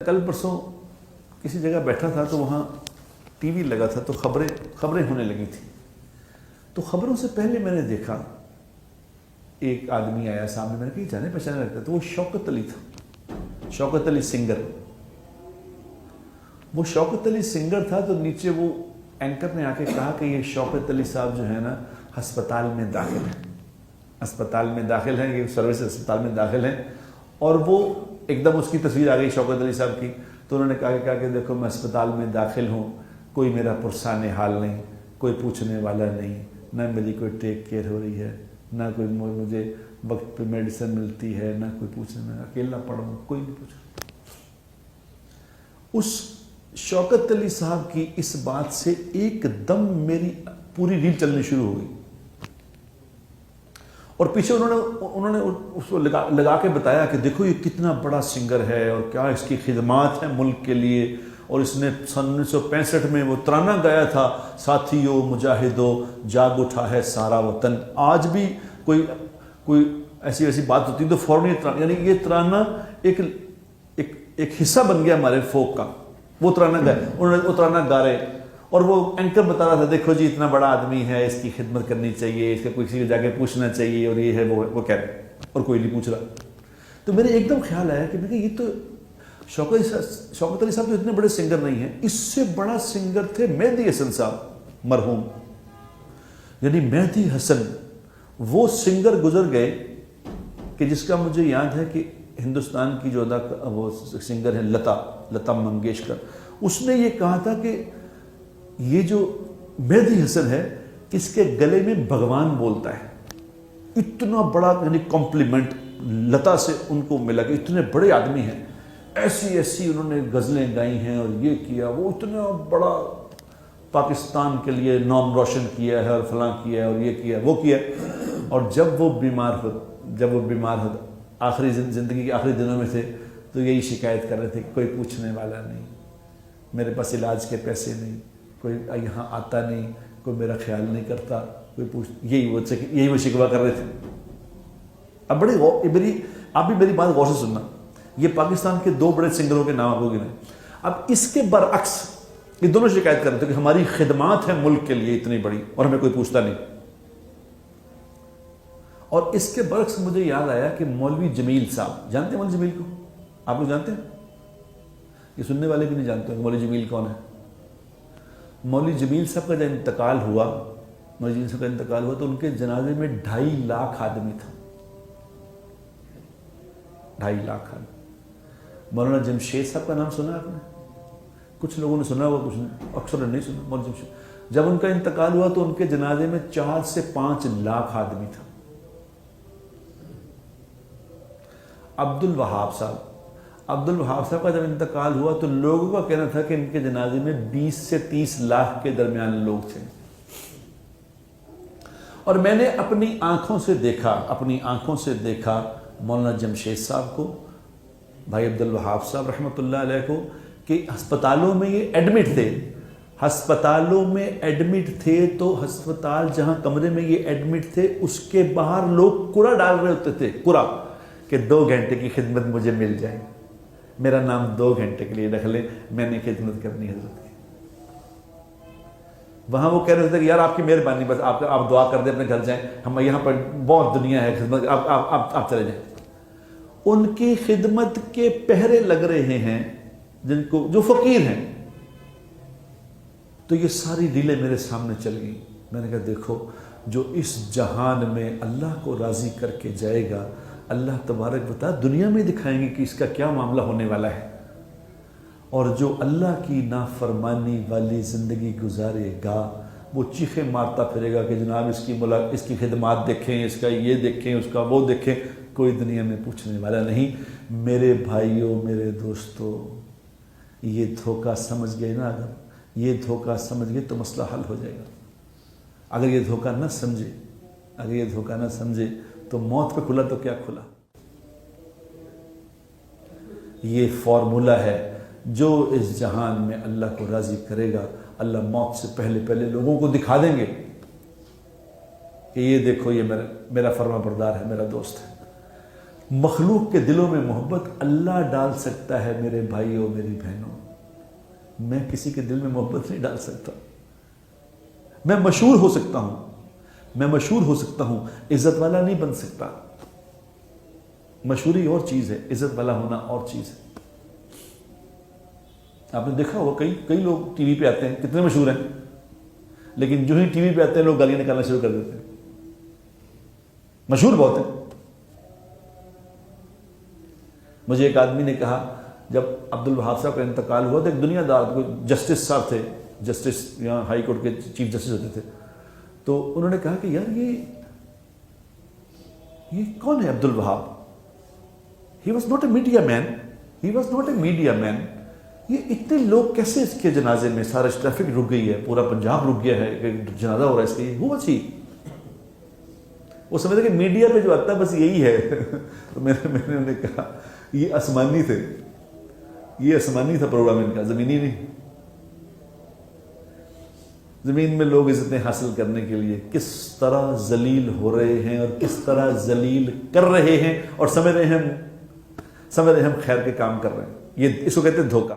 کل پرسوں کسی جگہ بیٹھا تھا تو وہاں ٹی وی لگا تھا تو خبریں ہونے لگی تھیں. تو خبروں سے پہلے میں نے دیکھا ایک آدمی آیا سامنے. میں نے کہا جانے پہچانے لگتا. تو وہ شوکت علی تھا, شوکت علی سنگر. وہ شوکت علی سنگر تھا. تو نیچے وہ اینکر نے آ کے کہا کہ یہ شوکت علی صاحب جو ہے نا ہسپتال میں داخل ہیں, ہسپتال میں داخل ہیں, یہ سروس ہسپتال میں داخل ہیں. اور وہ ایک دم اس کی تصویر آ گئی شوکت علی صاحب کی. تو انہوں نے کہا کہ دیکھو میں ہسپتال میں داخل ہوں, کوئی میرا پرسان حال نہیں, کوئی پوچھنے والا نہیں, نہ میری کوئی ٹیک کیئر ہو رہی ہے, نہ کوئی مجھے وقت پہ میڈیسن ملتی ہے, نہ کوئی پوچھنے, میں اکیلا پڑا ہوں, کوئی نہیں پوچھ رہا. اس شوکت علی صاحب کی اس بات سے ایک دم میری پوری ریل چلنی شروع ہو گئی. اور پیچھے انہوں نے اس کو لگا کے بتایا کہ دیکھو یہ کتنا بڑا سنگر ہے اور کیا اس کی خدمات ہیں ملک کے لیے. اور اس نے سن 1965 میں وہ ترانہ گایا تھا, ساتھیو مجاہدو جاگ اٹھا ہے سارا وطن. آج بھی کوئی ایسی بات ہوتی تو فوراً یعنی یہ ترانہ ایک حصہ بن گیا ہمارے فوک کا. وہ ترانہ گائے, انہوں نے وہ ترانہ گا رہے. اور وہ اینکر بتا رہا تھا دیکھو جی اتنا بڑا آدمی ہے, اس کی خدمت کرنی چاہیے, اس کا کسی کو جا کے پوچھنا چاہیے, اور یہ ہے وہ کہہ رہے, اور کوئی نہیں پوچھ رہا. تو میرے ایک دم خیال آیا کہ یہ تو شوکت علی صاحب تو اتنے بڑے سنگر نہیں ہیں, اس سے بڑا سنگر تھے مہدی حسن صاحب مرحوم. یعنی مہدی حسن وہ سنگر گزر گئے کہ جس کا مجھے یاد ہے کہ ہندوستان کی جو وہ سنگر ہیں لتا منگیشکر, اس نے یہ کہا تھا کہ یہ جو مہدی حسن ہے اس کے گلے میں بھگوان بولتا ہے. اتنا بڑا یعنی کمپلیمنٹ لتا سے ان کو ملا کہ اتنے بڑے آدمی ہیں, ایسی انہوں نے غزلیں گائی ہیں اور یہ کیا, وہ اتنا بڑا پاکستان کے لیے نام روشن کیا ہے اور فلاں کیا ہے اور یہ کیا وہ کیا. اور جب وہ بیمار ہو آخری زندگی کے آخری دنوں میں تھے تو یہی شکایت کر رہے تھے کہ کوئی پوچھنے والا نہیں, میرے پاس علاج کے پیسے نہیں, کوئی یہاں آتا نہیں, کوئی میرا خیال نہیں کرتا, کوئی یہی وہ شکوہ کر رہے تھے. اب آپ بھی میری بات غور سے سننا. یہ پاکستان کے 2 بڑے سنگروں کے نام آپ کو گنے. اب اس کے برعکس یہ دونوں شکایت کر رہے تھے کہ ہماری خدمات ہیں ملک کے لیے اتنی بڑی اور ہمیں کوئی پوچھتا نہیں. اور اس کے برعکس مجھے یاد آیا کہ مولوی جمیل صاحب, جانتے ہیں مولوی جمیل کو؟ آپ لوگ جانتے ہیں؟ یہ سننے والے بھی نہیں جانتے ہیں مولوی جمیل کون ہے. مولوی جمیل صاحب کا جب انتقال ہوا تو ان کے جنازے میں 2.5 لاکھ آدمی تھا. 2.5 لاکھ آدمی. مولانا جمشید صاحب کا نام سنا آپ نے؟ کچھ لوگوں نے سنا ہوا, کچھ اکثر نے نہیں سنا. مولانا جمشید جب ان کا انتقال ہوا تو ان کے جنازے میں 4 سے 5 لاکھ آدمی تھا. عبد الوہاب صاحب کا جب انتقال ہوا تو لوگوں کا کہنا تھا کہ ان کے جنازے میں 20 سے 30 لاکھ کے درمیان لوگ تھے. اور میں نے اپنی آنکھوں سے دیکھا مولانا جمشید صاحب کو, بھائی عبد الوہاب صاحب رحمۃ اللہ علیہ کو, کہ ہسپتالوں میں یہ ایڈمٹ تھے. تو ہسپتال جہاں کمرے میں یہ ایڈمٹ تھے اس کے باہر لوگ کوڑا ڈال رہے ہوتے تھے, کوڑا, کہ 2 گھنٹے کی خدمت مجھے مل جائے, میرا نام 2 گھنٹے کے لیے رکھ لیں, میں نے خدمت کرنی حضرت کی. وہاں وہ کہہ رہے تھے کہ یار آپ کی مہربانی, بس آپ دعا کر دیں, اپنے گھر جائیں, ہم یہاں پر بہت دنیا ہے خدمت, آپ چلے جائیں. ان کی خدمت کے پہرے لگ رہے ہیں جو فقیر ہیں. تو یہ ساری ریلیں میرے سامنے چل گئی. میں نے کہا دیکھو جو اس جہان میں اللہ کو راضی کر کے جائے گا, اللہ تبارک بتا دنیا میں دکھائیں گے کہ اس کا کیا معاملہ ہونے والا ہے. اور جو اللہ کی نافرمانی والی زندگی گزارے گا وہ چیخیں مارتا پھرے گا کہ جناب اس کی خدمات دیکھیں, اس کا یہ دیکھیں, اس کا وہ دیکھیں, کوئی دنیا میں پوچھنے والا نہیں. میرے بھائیوں, میرے دوستوں, یہ دھوکہ سمجھ گئے نا, اگر یہ دھوکہ سمجھ گئے تو مسئلہ حل ہو جائے گا. اگر یہ دھوکہ نہ سمجھے تو موت پہ کھلا تو کیا کھلا. یہ فارمولہ ہے جو اس جہان میں اللہ کو راضی کرے گا. اللہ موت سے پہلے لوگوں کو دکھا دیں گے کہ یہ دیکھو یہ میرا فرما بردار ہے, میرا دوست ہے. مخلوق کے دلوں میں محبت اللہ ڈال سکتا ہے میرے بھائیوں میری بہنوں، میں کسی کے دل میں محبت نہیں ڈال سکتا۔ میں مشہور ہو سکتا ہوں، میں مشہور ہو سکتا ہوں، عزت والا نہیں بن سکتا۔ مشہوری اور چیز ہے، عزت والا ہونا اور چیز ہے۔ آپ نے دیکھا ہوگا کئی لوگ ٹی وی پہ آتے ہیں، کتنے مشہور ہیں، لیکن جو ہی ٹی وی پہ آتے ہیں لوگ گالیاں نکالنا شروع کر دیتے ہیں، مشہور بہت ہیں۔ مجھے ایک آدمی نے کہا، جب عبد الوہاب صاحب کا انتقال ہوا تو ایک دنیا دار کوئی جسٹس صاحب تھے، جسٹس یہاں ہائی کورٹ کے چیف جسٹس ہوتے تھے، تو انہوں نے کہا کہ یار یہ کون ہے Abdul Wahab? He was not a media man, he was not a media man. یہ اتنے لوگ کیسے اس کے جنازے میں، سارا ٹریفک رک گئی ہے، پورا پنجاب رک گیا ہے کہ جنازہ ہو رہا ہے اس کے، ہوا چی وہ سمجھتے کہ میڈیا پہ جو آتا ہے بس یہی ہے۔ تو میں نے کہا یہ آسمانی تھے، یہ آسمانی تھا پروگرام ان کا، زمینی نہیں۔ زمین میں لوگ عزتیں حاصل کرنے کے لیے کس طرح ذلیل ہو رہے ہیں اور کس طرح ذلیل کر رہے ہیں، اور سمجھ رہے ہیں ہم خیر کے کام کر رہے ہیں۔ یہ اس کو کہتے ہیں دھوکہ۔